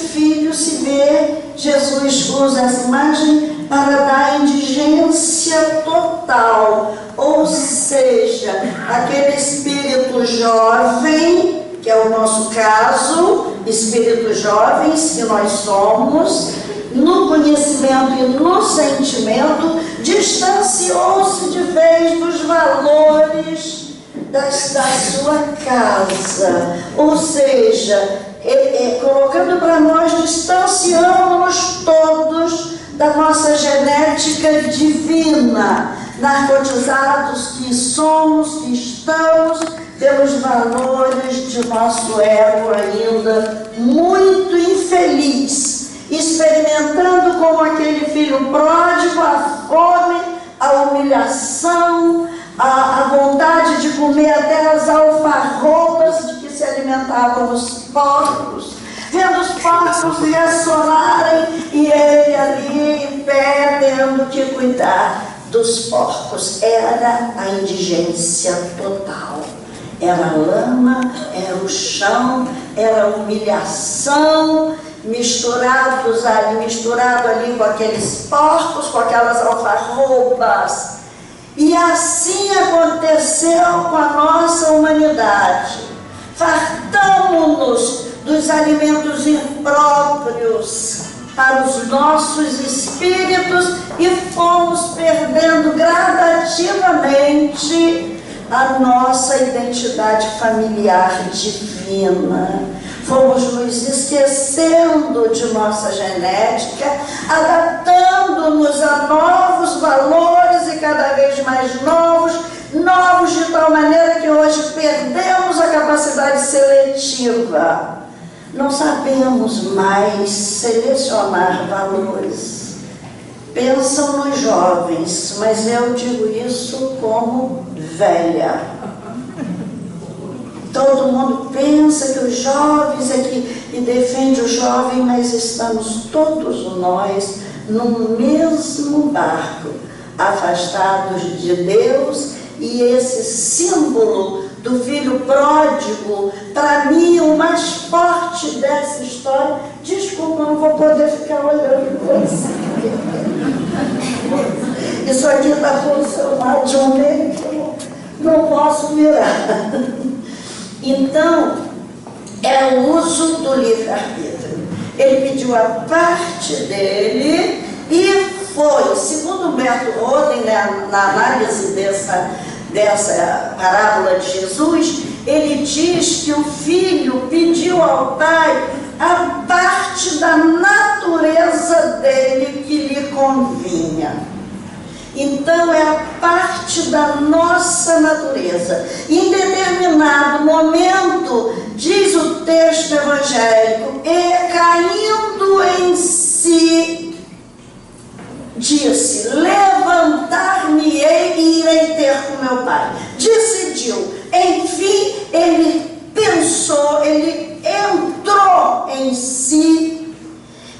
filho se vê, Jesus usa essa imagem para dar indigência total, ou seja, aquele espírito jovem, que é o nosso caso, espíritos jovens que nós somos, no conhecimento e no sentimento, distanciou-se de vez dos valores da sua casa, ou seja, colocando para nós, distanciamos-nos todos da nossa genética divina, narcotizados que somos, que estamos, pelos valores de nosso ego ainda muito infeliz, experimentando como aquele filho pródigo a fome, a humilhação, a vontade de comer até as alfarrobas de que se alimentavam os porcos, vendo os porcos ressonarem e ele ali em pé tendo que cuidar dos porcos. Era a indigência total. Era a lama, era o chão, era a humilhação, misturado ali com aqueles porcos, com aquelas alfarrobas. E assim aconteceu com a nossa humanidade. Fartamos-nos dos alimentos impróprios para os nossos espíritos e fomos perdendo gradativamente a nossa identidade familiar divina. Fomos nos esquecendo de nossa genética, adaptando-nos a novos valores e cada vez mais novos de tal maneira que hoje perdemos a capacidade seletiva. Não sabemos mais selecionar valores. Pensam nos jovens, mas eu digo isso como velha. Todo mundo pensa que os jovens é que defende o jovem, mas estamos todos nós no mesmo barco, afastados de Deus, e esse símbolo do filho pródigo, para mim, o mais forte dessa história. Desculpa, não vou poder ficar olhando você. Isso aqui está funcionando de um meio que eu não posso virar. Então, é o uso do livre-arbítrio. Ele pediu a parte dele e foi, segundo Humberto Roden, né, na análise dessa parábola de Jesus, ele diz que o filho pediu ao pai a parte da natureza dele que lhe convinha. Então é a parte da nossa natureza. Em determinado momento, diz o texto evangélico, e caindo em si, disse, levantar-me-ei e irei ter com meu pai. Decidiu. Enfim, ele pensou, ele entrou em si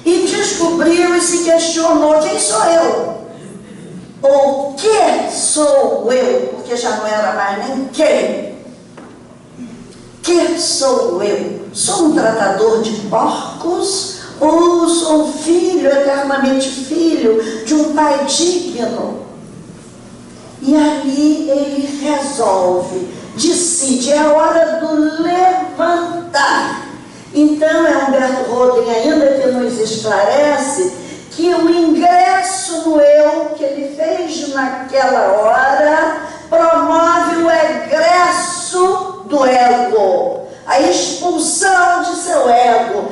e descobriu e se questionou, quem sou eu? O que sou eu? Porque já não era mais nem quem. Que sou eu? Sou um tratador de porcos? Ou sou filho, eternamente filho, de um pai digno? E ali ele resolve, decide, é a hora do levantar. Então é Humberto Roden ainda que nos esclarece que o ingresso no eu que ele fez naquela hora promove o egresso do ego, a expulsão de seu ego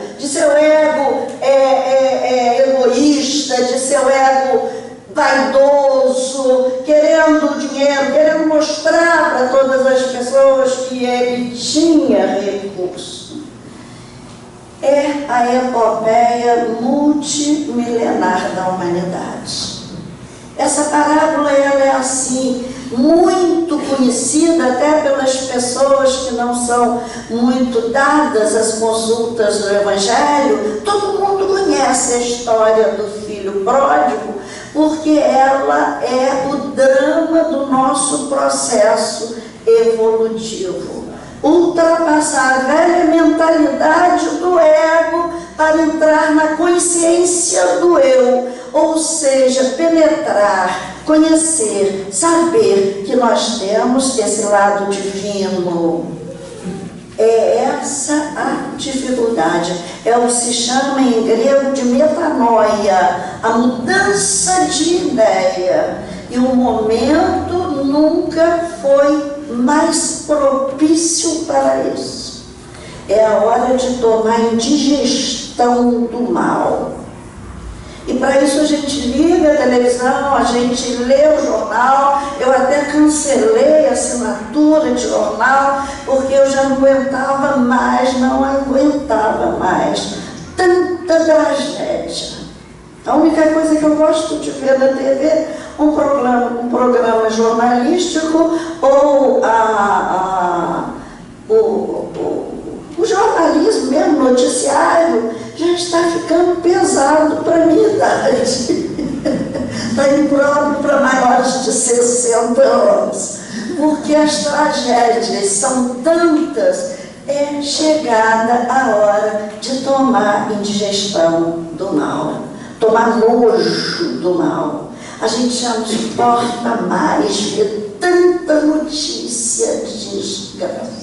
egoísta, de seu ego vaidoso, querendo dinheiro, querendo mostrar para todas as pessoas que ele tinha recurso. É a epopeia multimilenar da humanidade. Essa parábola ela é assim, muito conhecida até pelas pessoas que não são muito dadas às consultas do Evangelho. Todo mundo conhece a história do filho pródigo, porque ela é o drama do nosso processo evolutivo. Ultrapassar a velha mentalidade do ego para entrar ou seja, penetrar, conhecer, saber que nós temos esse lado divino. É essa a dificuldade, é o que se chama em grego de metanoia, a mudança de ideia. E o momento nunca foi mais propício para isso. É a hora de tomar indigestão do mal. E para isso a gente liga a televisão, a gente lê o jornal. Eu até cancelei a assinatura de jornal, porque eu já não aguentava mais, tanta tragédia. A única coisa que eu gosto de ver na TV, um programa jornalístico, ou o jornalismo mesmo, noticiário, já está ficando pesado para a minha idade. Está impróprio para maiores de 60 anos. Porque as tragédias são tantas, é chegada a hora de tomar indigestão do mal, tomar nojo do mal. A gente já não suporta mais ver tanta notícia desgraçada.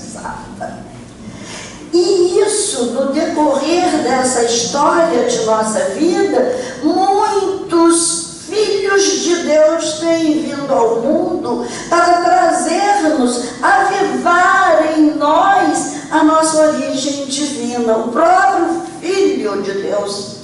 E isso, no decorrer dessa história de nossa vida, muitos filhos de Deus têm vindo ao mundo para trazer-nos, avivar em nós a nossa origem divina. O próprio Filho de Deus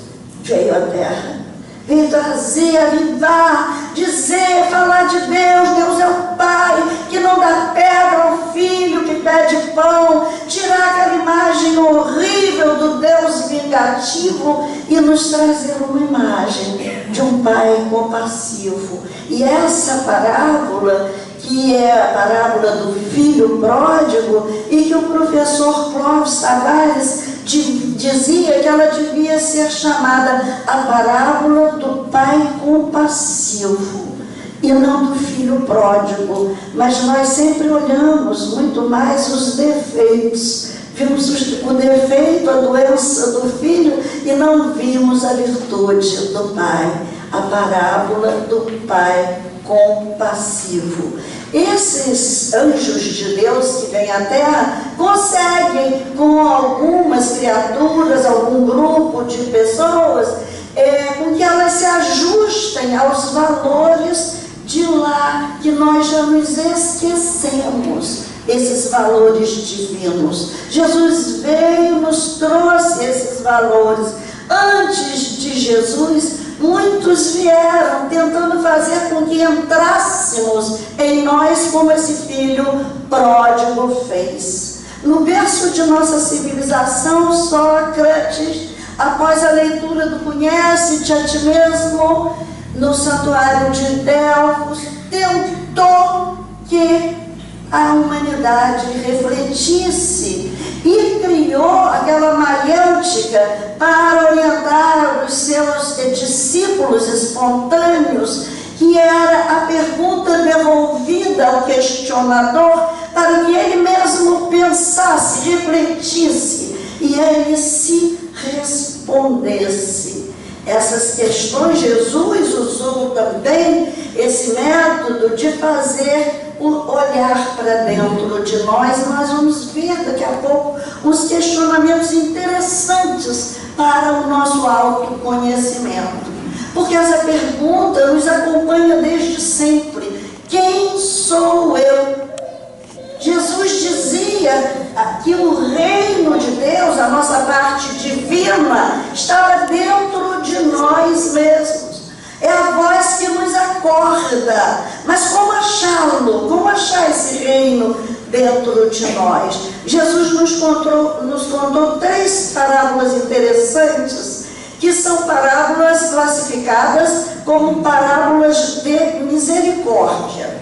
veio à Terra, veio trazer, avivar, dizer, falar de Deus. Deus é o Pai que não dá pedra ao Filho que pede pão, tirar aquela imagem horrível do Deus vingativo e nos trazer uma imagem de um Pai compassivo. E essa parábola, que é a parábola do filho pródigo, e que o professor Clóvis Tavares dizia que ela devia ser chamada a parábola do pai compassivo e não do filho pródigo. Mas nós sempre olhamos muito mais os defeitos, vimos o defeito, a doença do filho e não vimos a virtude do pai, a parábola do pai compassivo. Esses anjos de Deus que vêm à Terra conseguem, com algumas criaturas, algum grupo de pessoas, com que elas se ajustem aos valores de lá, que nós já nos esquecemos, esses valores divinos. Jesus veio, nos trouxe esses valores. Antes de Jesus, muitos vieram tentando fazer com que entrássemos em nós como esse filho pródigo fez. No berço de nossa civilização, Sócrates, após a leitura do Conhece-te a ti mesmo, no santuário de Delfos, tentou que a humanidade refletisse e criou aquela maiêutica para orientar os seus discípulos espontâneos, que era a pergunta devolvida ao questionador para que ele mesmo pensasse, refletisse e ele se respondesse. Essas questões, Jesus usou também esse método de fazer olhar para dentro de nós, e nós vamos ver daqui a pouco uns questionamentos interessantes para o nosso autoconhecimento. Porque essa pergunta nos acompanha desde sempre. Quem sou eu? Jesus dizia que o reino de Deus, a nossa parte divina, estava dentro de nós mesmos. É a voz que nos acorda. Mas como achá-lo? Como achar esse reino dentro de nós? Jesus nos contou 3 parábolas interessantes, que são parábolas classificadas como parábolas de misericórdia.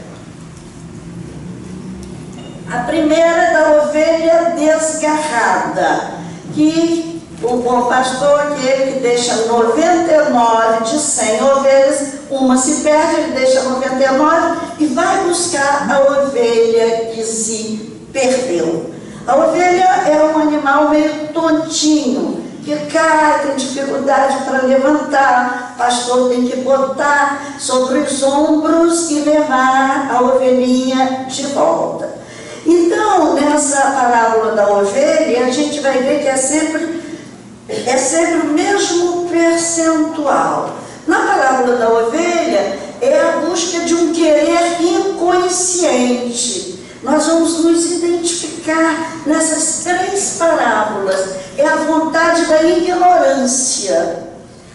A primeira é da ovelha desgarrada, que o bom pastor, aquele que deixa 99 de 100 ovelhas, uma se perde, ele deixa 99 e vai buscar a ovelha que se perdeu. A ovelha é um animal meio tontinho, que cai, tem dificuldade para levantar, o pastor tem que botar sobre os ombros e levar a ovelhinha de volta. Então, nessa parábola da ovelha, a gente vai ver que é sempre o mesmo percentual. Na parábola da ovelha, é a busca de um querer inconsciente. Nós vamos nos identificar nessas 3 parábolas. É a vontade da ignorância.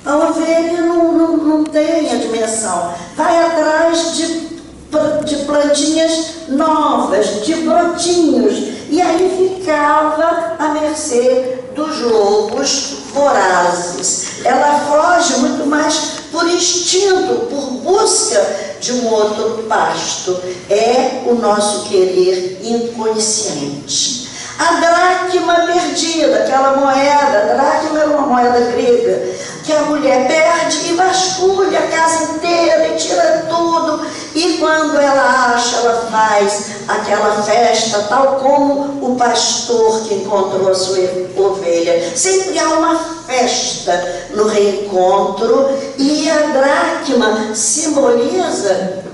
A ovelha não tem a dimensão. Vai atrás de plantinhas novas, de brotinhos. E aí ficava à mercê dos lobos vorazes. Ela foge muito mais por instinto, por busca de um outro pasto. É o nosso querer inconsciente. A dracma perdida, aquela moeda, a dracma era uma moeda grega, que a mulher perde e vasculha a casa inteira e tira tudo. E quando ela acha, ela faz aquela festa, tal como o pastor que encontrou a sua ovelha. Sempre há uma festa no reencontro, e a dracma simboliza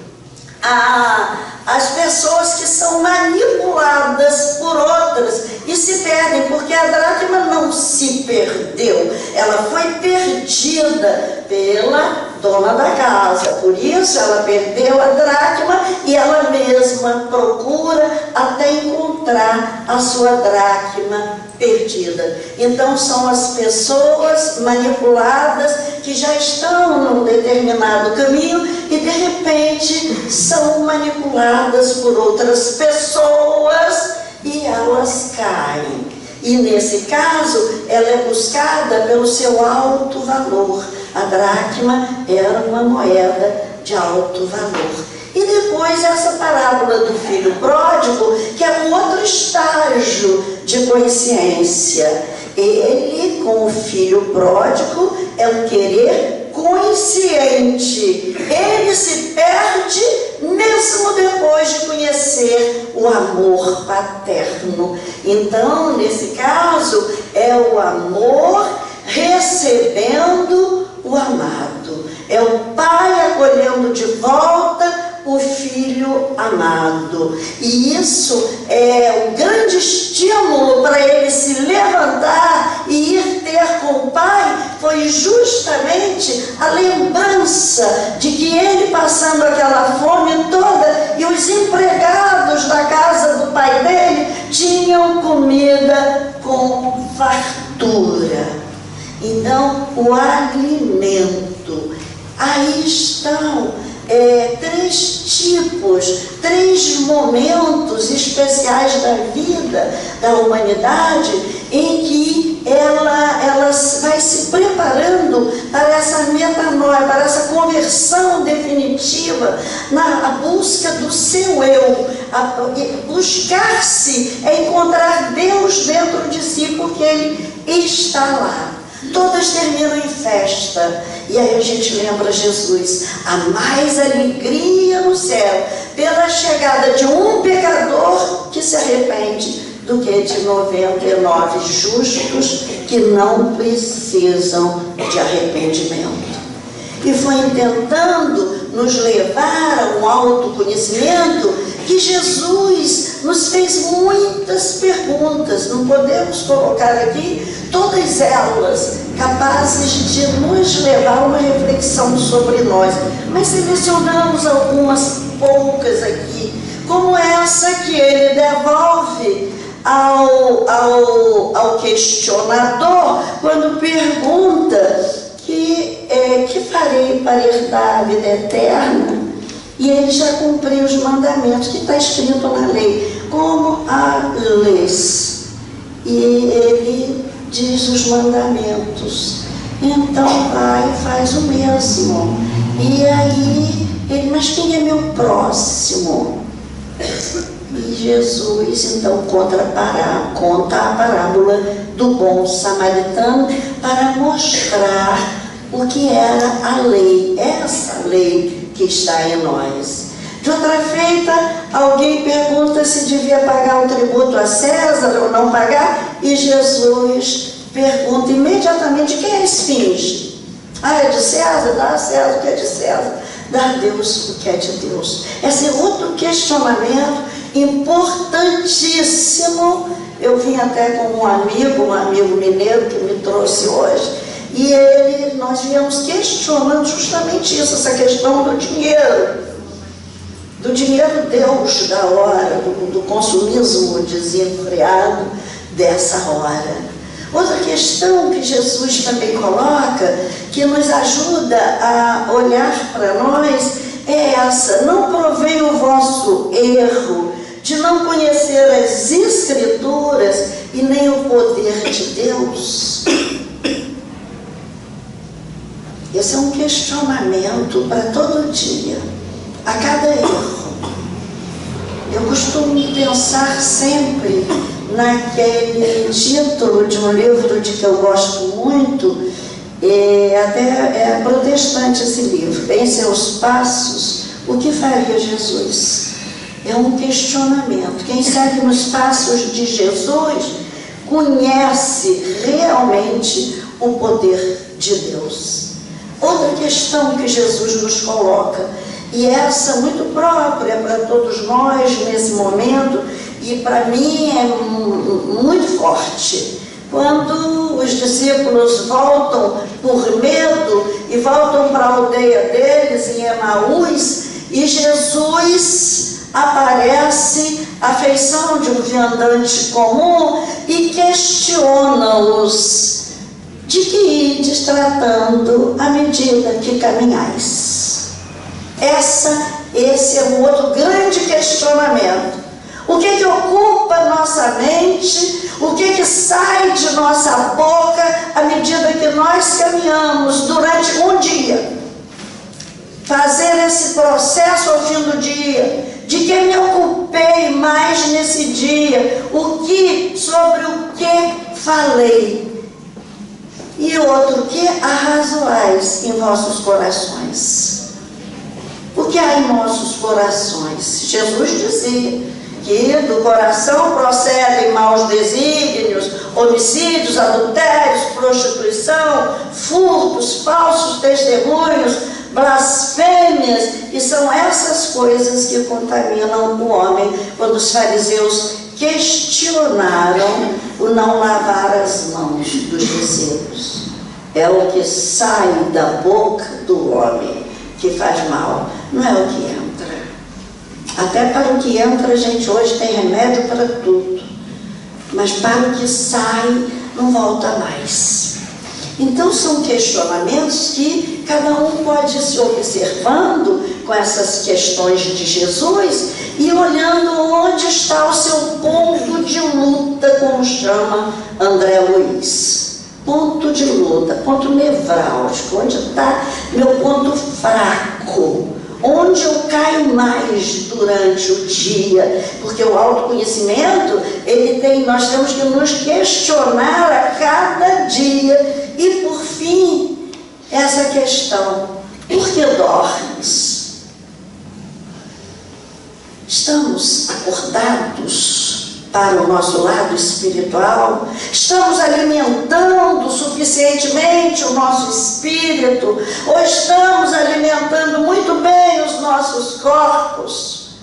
as pessoas que são manipuladas por outras e se perdem, porque a dracma não se perdeu, ela foi perdida pela dona da casa, por isso ela perdeu a dracma e ela mesma procura até encontrar a sua dracma perdida. Então são as pessoas manipuladas que já estão num determinado caminho e de repente são manipuladas por outras pessoas e elas caem. E nesse caso ela é buscada pelo seu alto valor. A dracma era uma moeda de alto valor. E depois essa parábola do filho pródigo, que é um outro estágio de consciência. Ele, com o filho pródigo, é um querer consciente. Ele se perde mesmo depois de conhecer o amor paterno. Então, nesse caso, é o amor recebendo o amado. É o pai acolhendo de volta o filho amado. E isso é um grande estímulo para ele se levantar e ir ter com o pai. Foi justamente a lembrança de que ele, passando aquela fome toda, e os empregados da casa do pai dele tinham comida com fartura. Então, o alimento. Aí estão 3 tipos, 3 momentos especiais da vida da humanidade em que ela vai se preparando para essa metanoia, para essa conversão definitiva, na busca do seu eu. Buscar-se é encontrar Deus dentro de si, porque Ele está lá. Todas terminam em festa. E aí a gente lembra Jesus. Há mais alegria no céu pela chegada de um pecador que se arrepende do que de 99 justos que não precisam de arrependimento. E foi tentando nos levar a um autoconhecimento que Jesus nos fez muitas perguntas. Não podemos colocar aqui todas elas capazes de nos levar a uma reflexão sobre nós, mas selecionamos algumas poucas aqui, como essa que ele devolve ao questionador quando pergunta que farei para herdar a vida eterna? E ele já cumpriu os mandamentos que está escrito na lei, como a lês. E ele diz os mandamentos. Então vai e faz o mesmo. E aí ele, mas quem é meu próximo? E Jesus então conta a parábola do bom samaritano para mostrar o que era a lei, essa lei que está em nós. De outra feita, alguém pergunta se devia pagar um tributo a César ou não pagar, e Jesus pergunta imediatamente quem é a esfinge. Ah, é de César? Dá a César o que é de César. Dá a Deus o que é de Deus. Esse é outro questionamento importantíssimo. Eu vim até com um amigo mineiro que me trouxe hoje, e nós viemos questionando justamente isso, essa questão do dinheiro Deus da hora, do consumismo desenfreado dessa hora. Outra questão que Jesus também coloca, que nos ajuda a olhar para nós, é essa: não provém o vosso erro de não conhecer as Escrituras e nem o poder de Deus. Esse é um questionamento para todo dia, a cada erro. Eu costumo pensar sempre naquele título de um livro que eu gosto muito, até é protestante esse livro, Em Seus Passos, o que faria Jesus? É um questionamento. Quem segue nos passos de Jesus conhece realmente o poder de Deus. Outra questão que Jesus nos coloca, e essa muito própria para todos nós nesse momento, e para mim é muito forte. Quando os discípulos voltam por medo e voltam para a aldeia deles, em Emaús, e Jesus aparece à feição de um viandante comum e questiona-os: de que ides tratando à medida que caminhais? Esse é um outro grande questionamento. O que ocupa nossa mente? O que sai de nossa boca à medida que nós caminhamos durante um dia? Fazer esse processo ao fim do dia. De que me ocupei mais nesse dia? Sobre o que falei? E outro, que arrazoais em vossos corações? O que há em nossos corações? Jesus dizia que do coração procedem maus desígnios, homicídios, adultérios, prostituição, furtos, falsos testemunhos, blasfêmias, e são essas coisas que contaminam o homem. Quando os fariseus questionaram o não lavar as mãos dos discípulos, é o que sai da boca do homem que faz mal, não é o que entra. Até para o que entra, a gente hoje tem remédio para tudo, mas para o que sai, não volta mais. Então são questionamentos que cada um pode ir se observando com essas questões de Jesus e olhando onde está o seu ponto de luta, como chama André Luiz. Ponto de luta, ponto nevrálgico, onde está meu ponto fraco, onde eu caio mais durante o dia, porque o autoconhecimento, nós temos que nos questionar a cada dia. E por fim, essa questão: por que dormes? Estamos acordados para o nosso lado espiritual? Estamos alimentando suficientemente o nosso espírito? Ou estamos alimentando muito bem os nossos corpos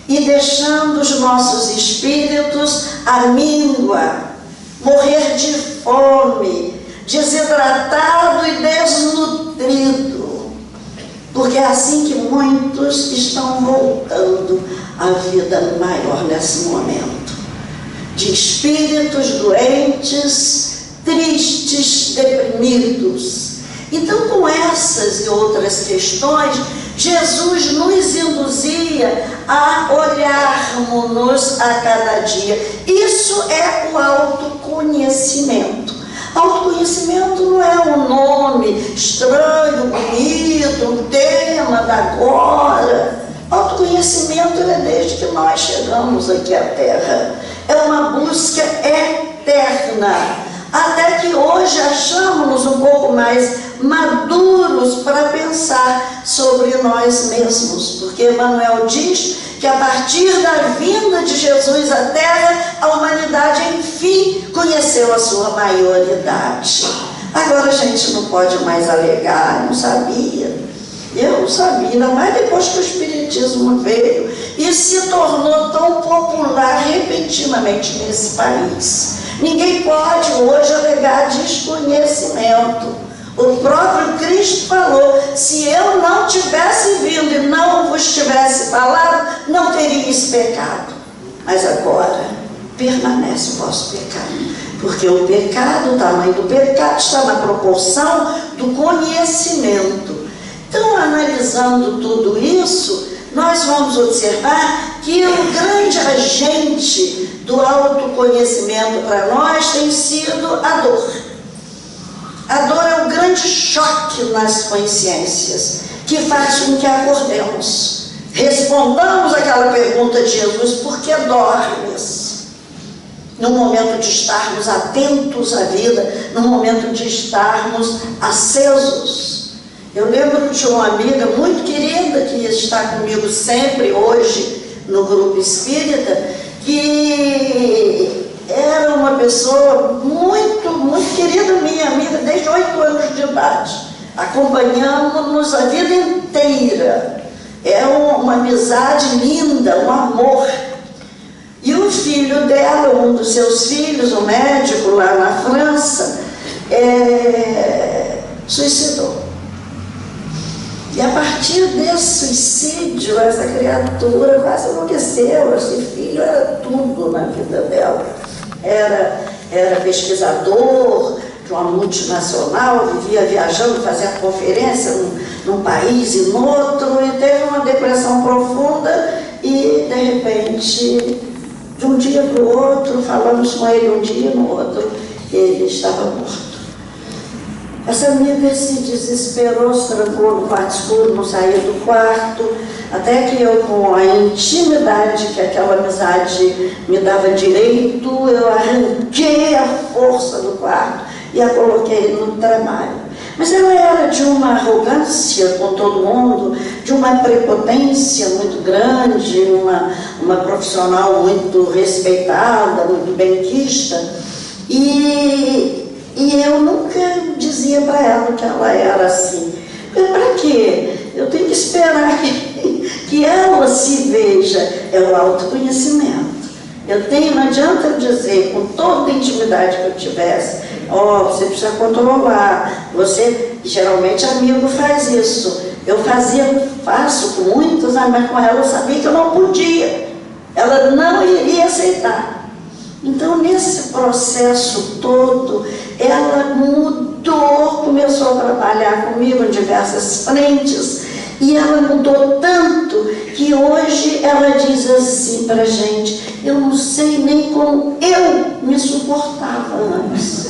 e deixando os nossos espíritos à míngua, morrer de fome, desidratado e desnutrido? Porque é assim que muitos estão voltando à vida maior nesse momento, de espíritos doentes, tristes, deprimidos. Então, com essas e outras questões, Jesus nos induzia a olharmos-nos a cada dia. Isso é o autoconhecimento. Autoconhecimento não é um nome estranho, bonito, um tema da agora. Autoconhecimento é desde que nós chegamos aqui à Terra. É uma busca eterna. Até que hoje achamos um pouco mais maduros para pensar sobre nós mesmos. Porque Emmanuel diz que a partir da vinda de Jesus à Terra, a humanidade, enfim, conheceu a sua maioridade. Agora a gente não pode mais alegar, não sabia. Eu não sabia, ainda mais depois que o Espiritismo veio e se tornou tão popular repentinamente nesse país. Ninguém pode hoje alegar desconhecimento. O próprio Cristo falou: se eu não tivesse vindo e não vos tivesse falado, não teríeis pecado. Mas agora permanece o vosso pecado, porque o pecado, o tamanho do pecado está na proporção do conhecimento. Então, analisando tudo isso, nós vamos observar que o grande agente do autoconhecimento para nós tem sido a dor. A dor é o grande choque nas consciências, que faz com que acordemos, respondamos aquela pergunta de Jesus: por que dormes? No momento de estarmos atentos à vida, no momento de estarmos acesos. Eu lembro de uma amiga muito querida que está comigo sempre hoje no grupo espírita, que era uma pessoa muito, muito querida, minha amiga, desde 8 anos de idade. Acompanhamos-nos a vida inteira. É uma amizade linda, um amor. E o filho dela, um dos seus filhos, um médico lá na França, suicidou. E a partir desse suicídio, essa criatura quase enlouqueceu. Esse filho era tudo na vida dela. Era pesquisador de uma multinacional, vivia viajando, fazia conferência num país e no outro, e teve uma depressão profunda e, de repente, de um dia para o outro, falamos com ele um dia, no outro, ele estava morto. Essa amiga se desesperou, se trancou no quarto escuro, não saía do quarto, até que eu, com a intimidade que aquela amizade me dava direito, eu arranquei a força do quarto e a coloquei no trabalho. Mas ela era de uma arrogância com todo mundo, de uma prepotência muito grande, uma profissional muito respeitada, muito benquista, e eu nunca dizia para ela que ela era assim. Para quê? Eu tenho que esperar que ela se veja. É o autoconhecimento. Não adianta eu dizer com toda a intimidade que eu tivesse: você precisa controlar. Você, geralmente, amigo faz isso. Eu faço com muitos, mas com ela eu sabia que eu não podia. Ela não iria aceitar. Então, nesse processo todo, ela mudou, começou a trabalhar comigo em diversas frentes, e ela mudou tanto que hoje ela diz assim pra gente: eu não sei nem como eu me suportava antes.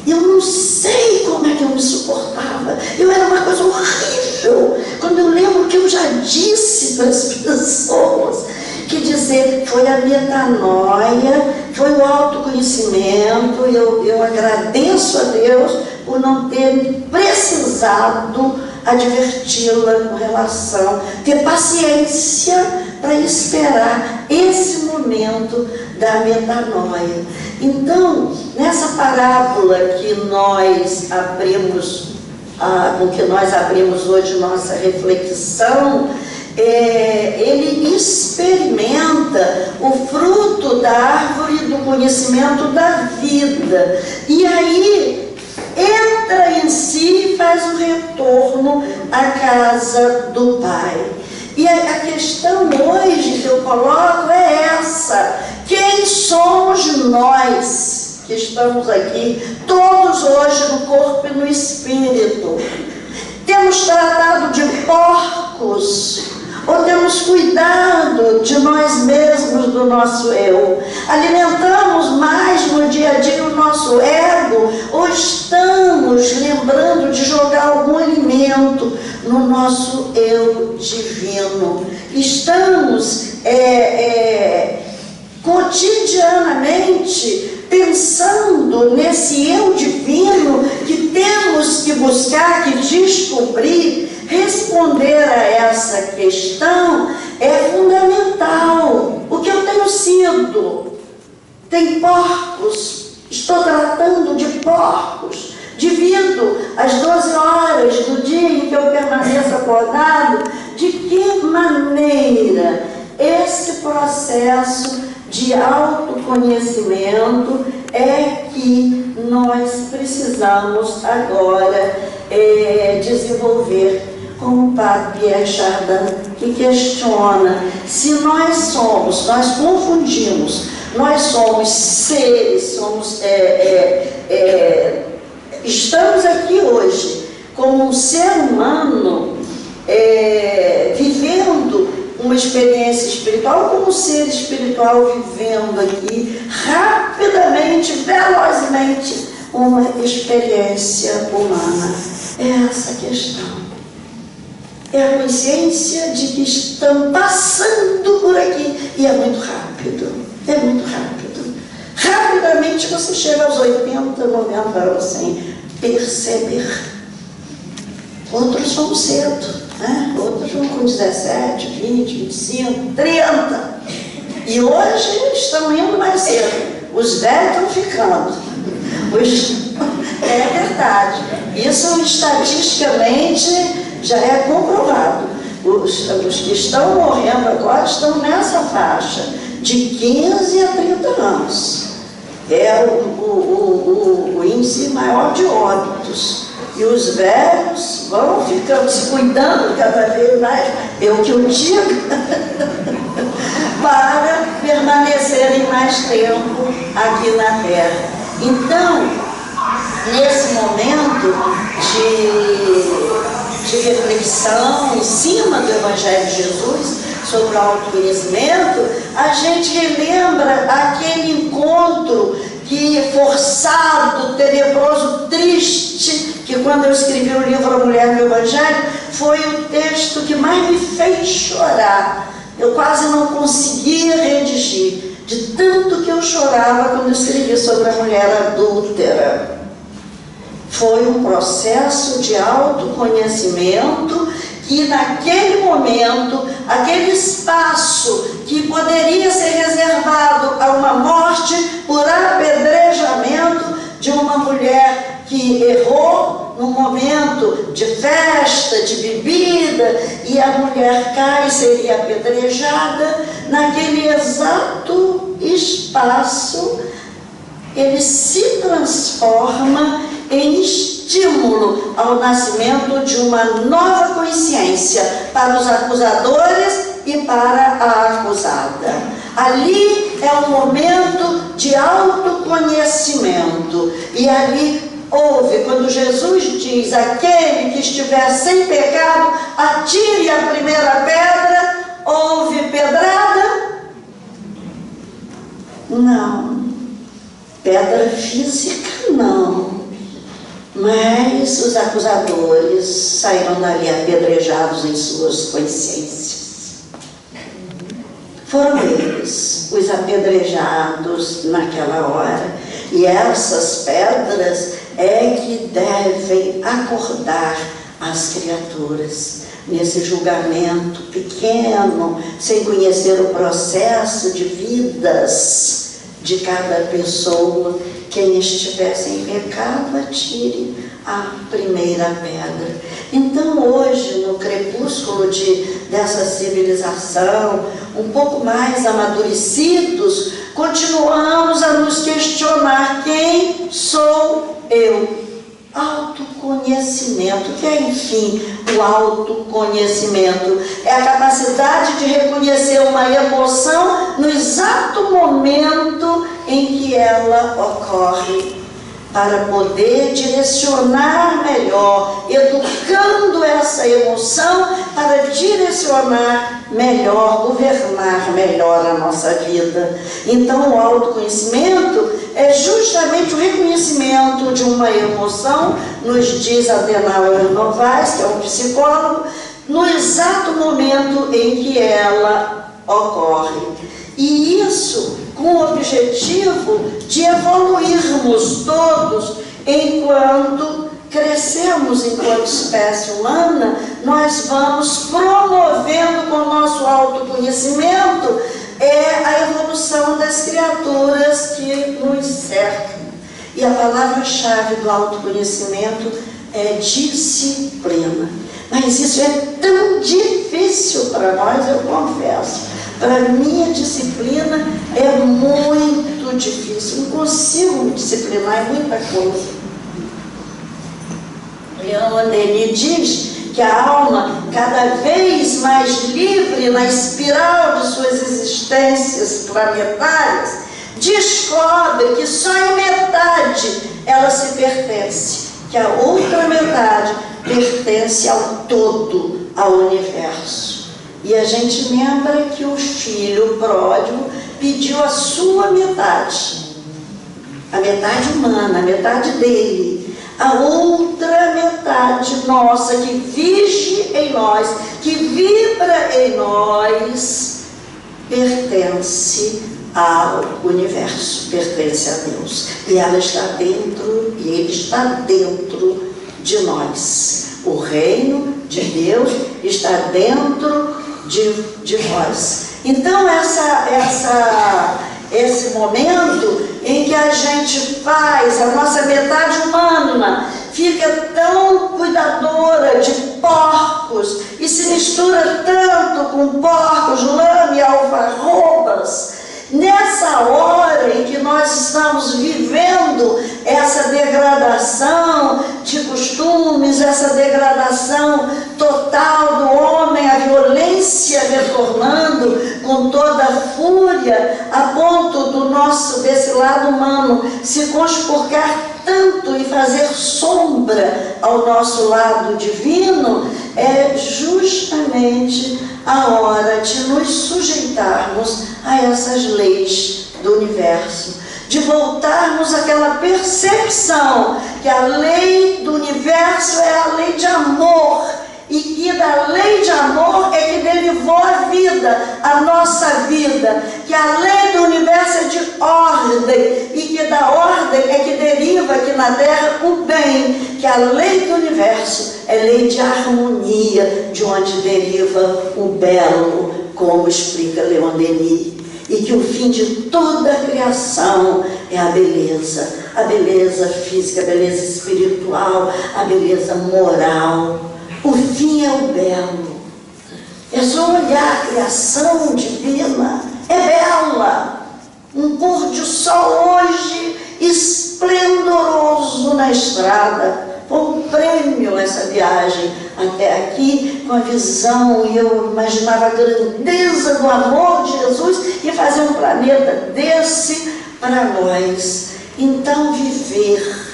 Eu não sei como é que eu me suportava. Eu era uma coisa horrível. Quando eu lembro que eu já disse para as pessoas, que dizer, foi a metanoia, foi o autoconhecimento. Eu agradeço a Deus por não ter precisado adverti-la com relação, ter paciência para esperar esse momento da metanoia. Então, nessa parábola que nós abrimos, com que nós abrimos hoje nossa reflexão, ele experimenta o fruto da árvore do conhecimento da vida, e aí entra em si e faz o retorno à casa do Pai. E a questão hoje que eu coloco é essa: quem somos nós que estamos aqui, todos hoje no corpo e no espírito? Temos tratado de porcos, ou temos cuidado de nós mesmos, do nosso eu? Alimentamos mais no dia a dia o nosso ego, ou estamos lembrando de jogar algum alimento no nosso eu divino? Estamos cotidianamente pensando nesse eu divino que temos que buscar, que descobrir, responder a essa questão é fundamental. O que eu tenho sido? Tem porcos, estou tratando de porcos, devido às 12 horas do dia em que eu permaneço acordado. De que maneira esse processo de autoconhecimento é que nós precisamos agora desenvolver, como o Padre Pierre Chardin, que questiona se nós confundimos, nós somos seres, estamos aqui hoje como um ser humano vivendo uma experiência espiritual, como um ser espiritual vivendo aqui rapidamente, velozmente, uma experiência humana. É essa questão. É a consciência de que estão passando por aqui. E é muito rápido. É muito rápido. Rapidamente você chega aos 80, 90 anos sem perceber. Outros vão cedo, né? Outros vão com 17, 20, 25, 30. E hoje estão indo mais cedo. Os velhos estão ficando. É verdade. Isso estatisticamente já é comprovado. Os que estão morrendo agora estão nessa faixa de 15 a 30 anos. É o índice maior de óbitos. E os velhos vão ficando, se cuidando cada vez mais, é o que eu digo, para permanecerem mais tempo aqui na Terra. Então, nesse momento de reflexão em cima do Evangelho de Jesus, sobre o autoconhecimento, a gente relembra aquele encontro que forçado, tenebroso, triste, que quando eu escrevi o livro A Mulher no Evangelho, foi o texto que mais me fez chorar. Eu quase não conseguia redigir, de tanto que eu chorava quando eu escrevi sobre a mulher adúltera. Foi um processo de autoconhecimento que naquele momento, aquele espaço que poderia ser reservado a uma morte por apedrejamento de uma mulher que errou num momento de festa, de bebida, e a mulher cai e seria apedrejada, naquele exato espaço ele se transforma em estímulo ao nascimento de uma nova consciência para os acusadores e para a acusada. Ali é um momento de autoconhecimento. E ali houve, quando Jesus diz: aquele que estiver sem pecado, atire a primeira pedra, houve pedrada? Não. Pedra física, não. Mas os acusadores saíram dali apedrejados em suas consciências. Foram eles os apedrejados naquela hora. E essas pedras é que devem acordar as criaturas nesse julgamento pequeno, sem conhecer o processo de vidas de cada pessoa. Quem estiver sem pecado, atire a primeira pedra. Então hoje, no crepúsculo dessa civilização, um pouco mais amadurecidos, continuamos a nos questionar: quem sou eu? Autoconhecimento, que é, enfim, o autoconhecimento. É a capacidade de reconhecer uma emoção no exato momento em que ela ocorre, para poder direcionar melhor, educando essa emoção para direcionar melhor, governar melhor a nossa vida. Então, o autoconhecimento é justamente o reconhecimento de uma emoção, nos diz Adenauer Novaes, que é um psicólogo, no exato momento em que ela ocorre. E isso com o objetivo de evoluirmos todos enquanto crescemos crescemos enquanto espécie humana, nós vamos promovendo com o nosso autoconhecimento a evolução das criaturas que nos cercam. E a palavra-chave do autoconhecimento é disciplina. Mas isso é tão difícil para nós, eu confesso. Para mim, a disciplina é muito difícil. Não consigo me disciplinar em muita coisa. Leon Denis diz que a alma, cada vez mais livre na espiral de suas existências planetárias, descobre que só em metade ela se pertence, que a outra metade pertence ao todo, ao universo. E a gente lembra que o filho pródigo pediu a sua metade, a metade humana, a metade dele. A outra metade nossa, que vige em nós, que vibra em nós, pertence ao universo, pertence a Deus. E ela está dentro, e ele está dentro de nós. O reino de Deus está dentro de nós. Então, esse momento em que a gente faz, a nossa metade humana fica tão cuidadora de porcos e se mistura tanto com porcos, lama e alfarrobas, nessa hora em que nós estamos vivendo essa degradação de costumes, essa degradação total do homem, a violência retornando com toda a fúria, a ponto desse lado humano se conspurcar tanto e fazer sombra ao nosso lado divino, é justamente a hora de nos sujeitarmos a essas leis do universo, de voltarmos àquela percepção que a lei do universo é a lei de amor, e que da lei de amor é que derivou a vida, a nossa vida, que a lei do universo é de ordem, e que da ordem é que deriva aqui na Terra o bem, que a lei do universo é lei de harmonia, de onde deriva o belo, como explica Leon Denis, e que o fim de toda a criação é a beleza física, a beleza espiritual, a beleza moral. O fim é o belo. É só olhar a criação divina, é bela. Um pôr de sol hoje esplendoroso na estrada. Foi um prêmio essa viagem até aqui, com a visão, e eu imaginava a grandeza do amor de Jesus e fazer um planeta desse para nós. Então, viver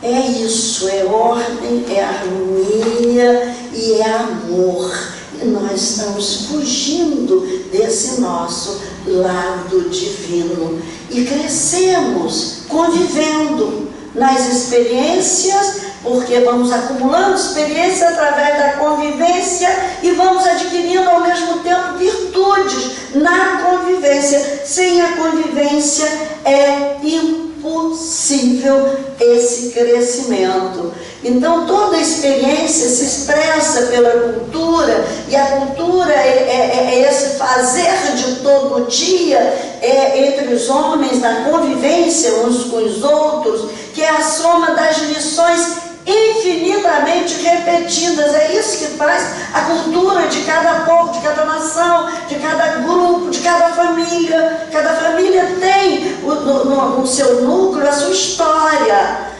é isso, é ordem, é harmonia e é amor. E nós estamos fugindo desse nosso lado divino e crescemos convivendo nas experiências, porque vamos acumulando experiência através da convivência e vamos adquirindo ao mesmo tempo virtudes na convivência. Sem a convivência é impossível esse crescimento. Então toda a experiência se expressa pela cultura, e a cultura é esse fazer de todo dia entre os homens, na convivência uns com os outros, que é a soma das lições infinitamente repetidas. É isso que faz a cultura de cada povo, de cada nação, de cada grupo, de cada família. Cada família tem no seu núcleo a sua história.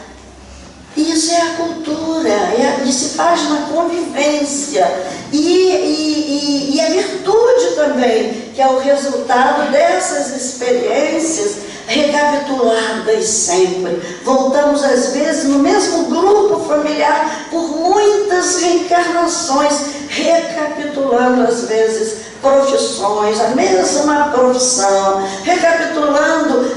Isso é a cultura, e se faz na convivência. E a virtude também, que é o resultado dessas experiências recapituladas sempre. Voltamos às vezes no mesmo grupo familiar por muitas reencarnações, recapitulando às vezes profissões, a mesma profissão, recapitulando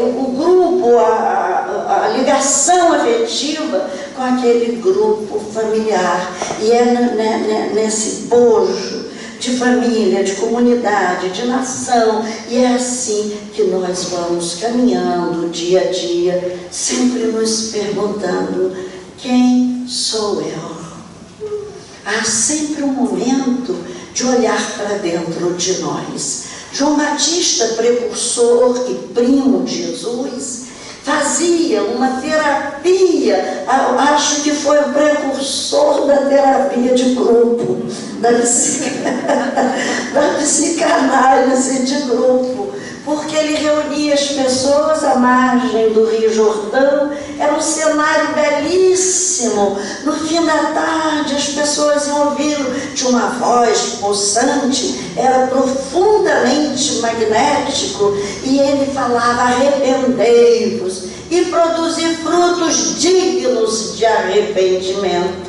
o grupo, a ligação afetiva com aquele grupo familiar. E é nesse bojo de de família, de comunidade, de nação. E é assim que nós vamos caminhando dia a dia, sempre nos perguntando: quem sou eu? Há sempre um momento de olhar para dentro de nós. João Batista, precursor e primo de Jesus, fazia uma terapia, acho que foi o precursor da terapia de grupo, da psicanálise de grupo, porque ele reunia as pessoas à margem do Rio Jordão. Era um cenário belíssimo. No fim da tarde as pessoas iam ouvindo, tinha uma voz pulsante, era profundamente magnético, e ele falava: arrependei-vos e produzir frutos dignos de arrependimento.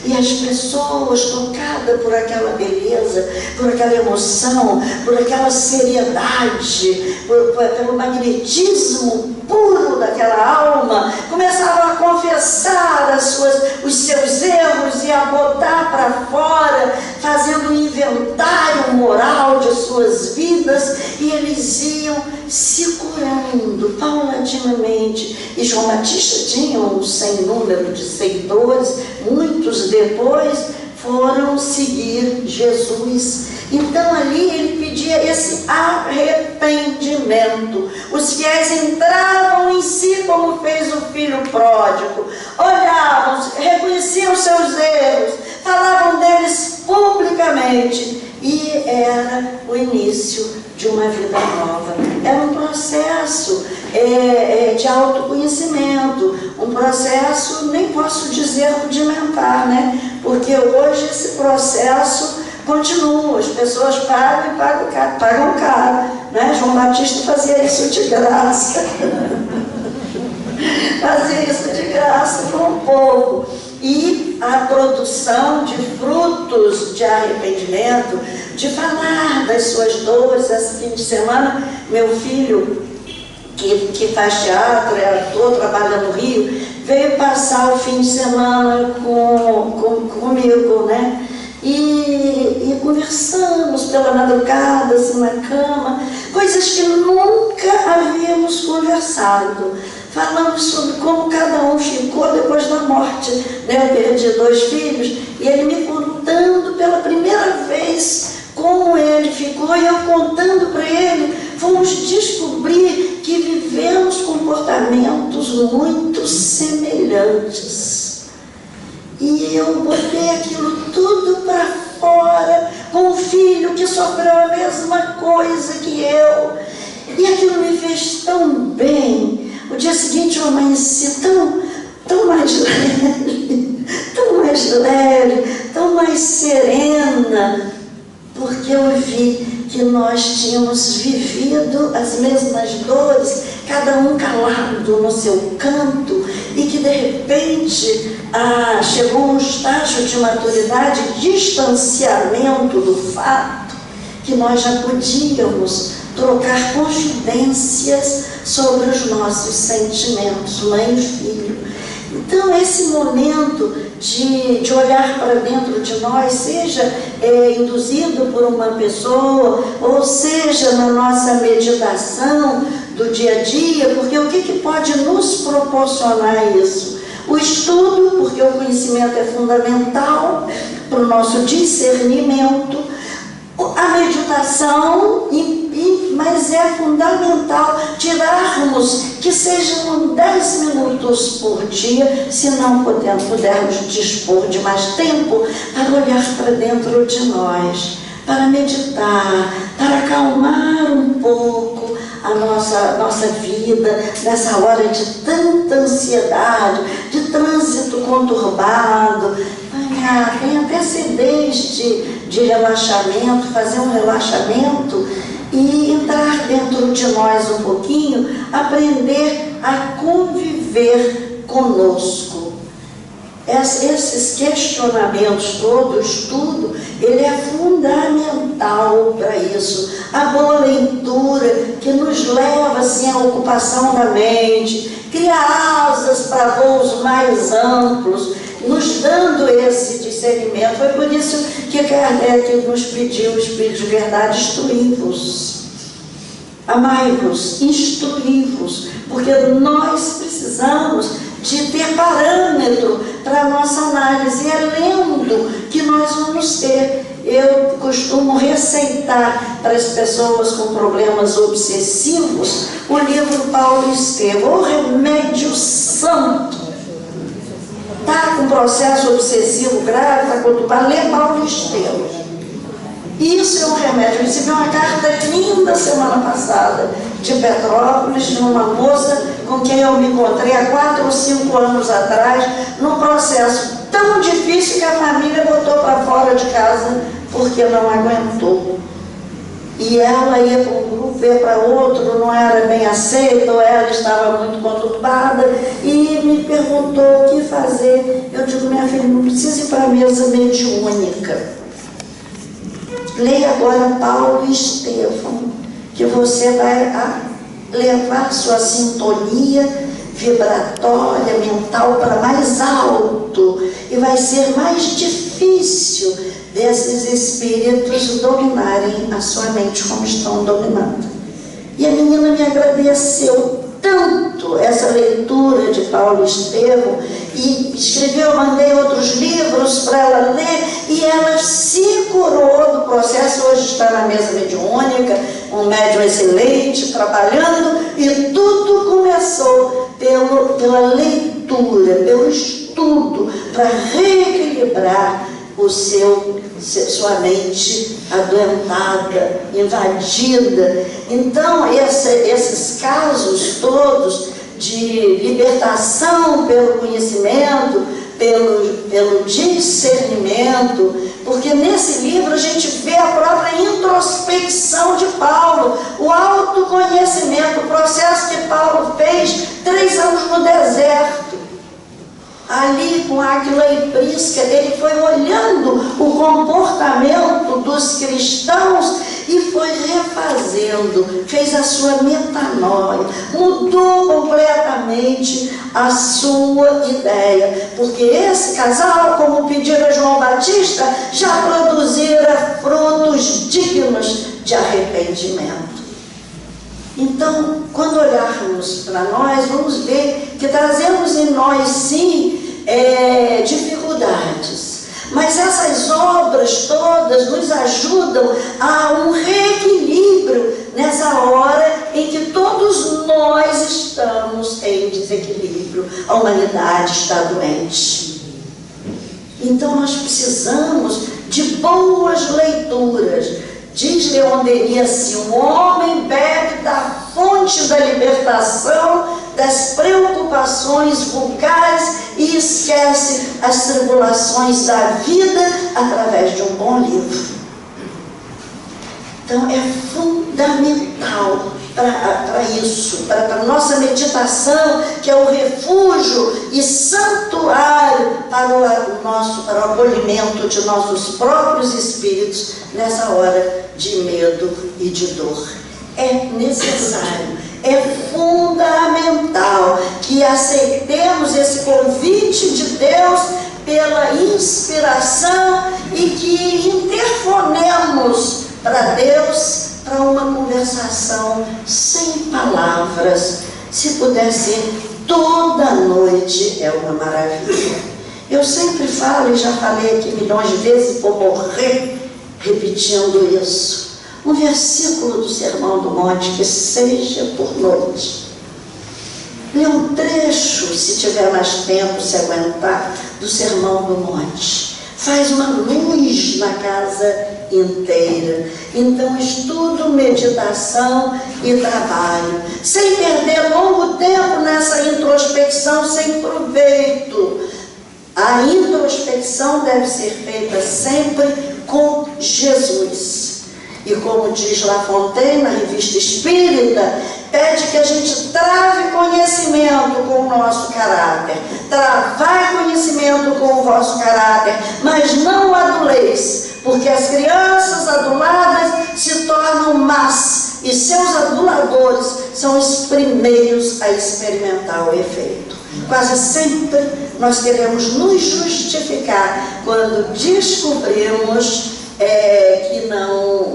E as pessoas, tocadas por aquela beleza, por aquela emoção, por aquela seriedade, pelo magnetismo puro daquela alma, começavam a confessar os seus erros e a botar para fora, fazendo um inventário moral de suas vidas, e eles iam se curando paulatinamente. E João Batista tinha um sem número de seguidores, muitos depois foram seguir Jesus. Então ali ele pedia esse arrependimento. Os fiéis entravam em si, como fez o filho pródigo, olhavam, reconheciam seus erros, falavam deles publicamente, e era o início de uma vida nova. Era um processo de autoconhecimento, um processo, nem posso dizer rudimentar, né? Porque hoje esse processo continua, as pessoas pagam e pagam caro, né? João Batista fazia isso de graça. Fazia isso de graça para um povo. E a produção de frutos de arrependimento, de falar das suas dores. Esse fim de semana, meu filho, que faz teatro, é ator, trabalha no Rio, veio passar o fim de semana comigo, né? E conversamos pela madrugada, assim, na cama, coisas que nunca havíamos conversado. Falamos sobre como cada um ficou depois da morte, né? Eu perdi 2 filhos, e ele me contando pela primeira vez como ele ficou, e eu contando para ele. Fomos descobrir que vivemos comportamentos muito semelhantes. E eu botei aquilo tudo para fora, com um filho que sofreu a mesma coisa que eu. E aquilo me fez tão bem. O dia seguinte eu amanheci tão mais leve, tão mais serena, porque eu vi que nós tínhamos vivido as mesmas dores, cada um calado no seu canto, e que de repente chegou um estágio de maturidade, distanciamento do fato, que nós já podíamos trocar confidências sobre os nossos sentimentos, mãe e filho. Então esse momento de olhar para dentro de nós, seja induzido por uma pessoa, ou seja na nossa meditação do dia a dia, porque o que pode nos proporcionar isso? O estudo, porque o conhecimento é fundamental para o nosso discernimento. A meditação, mas é fundamental tirarmos que sejam 10 minutos por dia, se não pudermos dispor de mais tempo, para olhar para dentro de nós, para meditar, para acalmar um pouco a nossa vida nessa hora de tanta ansiedade, de trânsito conturbado. Tem até acidez de relaxamento, fazer um relaxamento e entrar dentro de nós um pouquinho, aprender a conviver conosco. esses questionamentos todos, o estudo, ele é fundamental para isso. A boa leitura que nos leva assim à ocupação da mente, cria asas para voos mais amplos, nos dando esse discernimento. Foi por isso que Kardec nos pediu, o Espírito de Verdade, instruí-vos. Amai-vos, instruí-vos, porque nós precisamos de ter parâmetro para a nossa análise. E é lendo que nós vamos ter. Eu costumo receitar para as pessoas com problemas obsessivos o livro Paulo Estevam, O Remédio Santo. Está com processo obsessivo grave, está conturbado, lê Paulo Estevam. Isso é um remédio. Eu recebi uma carta linda semana passada de Petrópolis, de uma moça com quem eu me encontrei há 4 ou 5 anos atrás, num processo tão difícil que a família botou para fora de casa porque não aguentou. E ela ia para um grupo, ia para outro, não era bem aceita, ou ela estava muito conturbada, e me perguntou o que fazer. Eu digo, minha filha, não precisa ir para a mesa mediúnica. Leia agora Paulo Estevam, que você vai levar sua sintonia vibratória, mental para mais alto, e vai ser mais difícil desses espíritos dominarem a sua mente como estão dominando. E a menina me agradeceu tanto essa leitura de Paulo Estevam, e escreveu, mandei outros livros para ela ler, e ela se curou do processo. Hoje está na mesa mediúnica, um médium excelente, trabalhando, e tudo começou pela leitura, pelo estudo, para reequilibrar sua mente adoentada, invadida. Então, esses casos todos de libertação pelo conhecimento, pelo discernimento, porque nesse livro a gente vê a própria introspecção de Paulo, o autoconhecimento, o processo que Paulo fez 3 anos no deserto. Ali com Áquila e Prisca, ele foi olhando o comportamento dos cristãos e foi refazendo, fez a sua metanoia, mudou completamente a sua ideia, porque esse casal, como pedira João Batista, já produzira frutos dignos de arrependimento. Então, quando olharmos para nós, vamos ver que trazemos em nós, sim, dificuldades. Mas essas obras todas nos ajudam a um reequilíbrio nessa hora em que todos nós estamos em desequilíbrio. A humanidade está doente. Então, nós precisamos de boas leituras. Diz Leon Denis assim: o homem bebe da fonte da libertação das preocupações vulgares e esquece as tribulações da vida através de um bom livro. Então é fundamental para isso, para a nossa meditação, que é o refúgio e santuário para o acolhimento de nossos próprios espíritos nessa hora de medo e de dor. É necessário, é fundamental que aceitemos esse convite de Deus pela inspiração e que interfonemos para Deus, para uma conversação sem palavras. Se puder ser toda noite, é uma maravilha. Eu sempre falo, e já falei aqui milhões de vezes, vou morrer repetindo isso. Um versículo do Sermão do Monte, que seja por noite. Lê um trecho, se tiver mais tempo, se aguentar, do Sermão do Monte. Faz uma luz na casa inteira. Então, estudo, meditação e trabalho, sem perder longo tempo nessa introspecção, sem proveito. A introspecção deve ser feita sempre com Jesus. E como diz La Fontaine, na Revista Espírita, pede que a gente trave conhecimento com o nosso caráter. Travai conhecimento com o vosso caráter, mas não aduleis, porque as crianças aduladas se tornam más, e seus aduladores são os primeiros a experimentar o efeito. Quase sempre nós queremos nos justificar quando descobrimos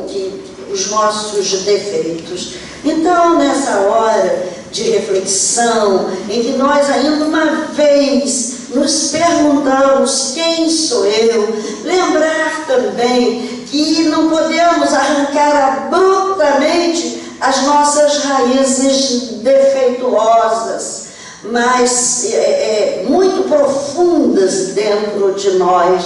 que os nossos defeitos. Então, nessa hora de reflexão, em que nós ainda uma vez nos perguntamos quem sou eu, lembrar também que não podemos arrancar abruptamente as nossas raízes defeituosas, mas muito profundas dentro de nós,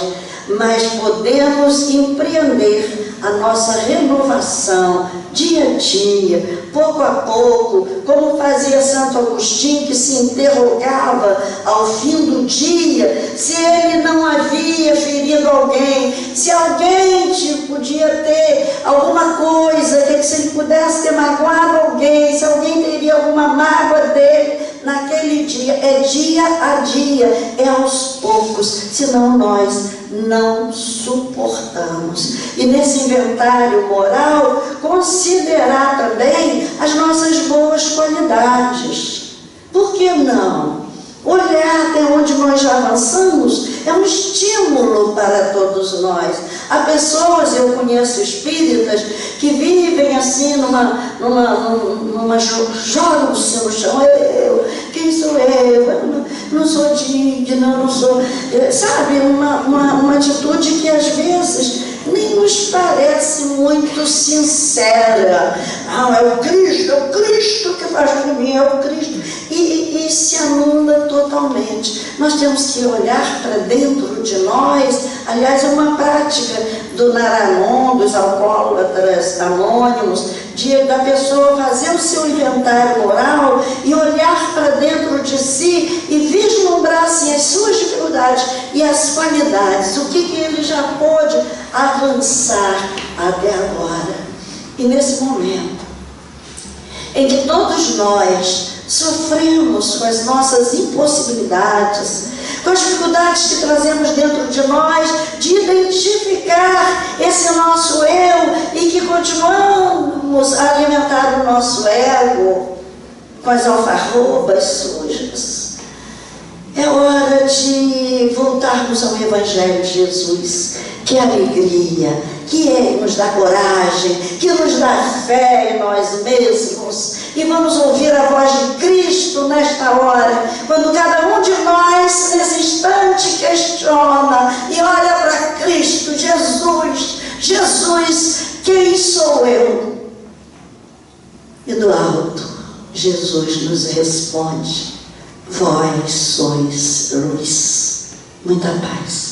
mas podemos empreender a nossa renovação dia a dia, pouco a pouco, como fazia Santo Agostinho, que se interrogava ao fim do dia se ele não havia ferido alguém, se alguém podia ter alguma coisa, se ele pudesse ter magoado alguém, se alguém teria alguma mágoa dele naquele dia. É dia a dia, é aos poucos, senão nós não suportamos. E nesse inventário moral, considerar também as nossas boas qualidades. Por que não? Olhar até onde nós já avançamos é um estímulo para todos nós. Há pessoas, eu conheço espíritas, que vivem assim jogam-se no chão. Quem sou eu? Não sou digna, não sou... Sabe, uma atitude que às vezes nem nos parece muito sincera. É o Cristo que faz por mim, é o Cristo. E se anula totalmente. Nós temos que olhar para dentro de nós. Aliás, é uma prática do Naranon, dos alcoólatras anônimos, da pessoa fazer o seu inventário moral e olhar para dentro de si e vislumbrar assim, as suas dificuldades e as qualidades, o que ele já pôde avançar até agora. E nesse momento em que todos nós sofremos com as nossas impossibilidades, com as dificuldades que trazemos dentro de nós, de identificar esse nosso eu e que continuamos a alimentar o nosso ego com as alfarrobas sujas. É hora de voltarmos ao Evangelho de Jesus, que é alegria, que nos dá coragem, que nos dá fé em nós mesmos. E vamos ouvir a voz de Cristo nesta hora, quando cada um de nós, nesse instante, questiona e olha para Cristo, Jesus, quem sou eu? E do alto, Jesus nos responde: vós sois luz. Muita paz.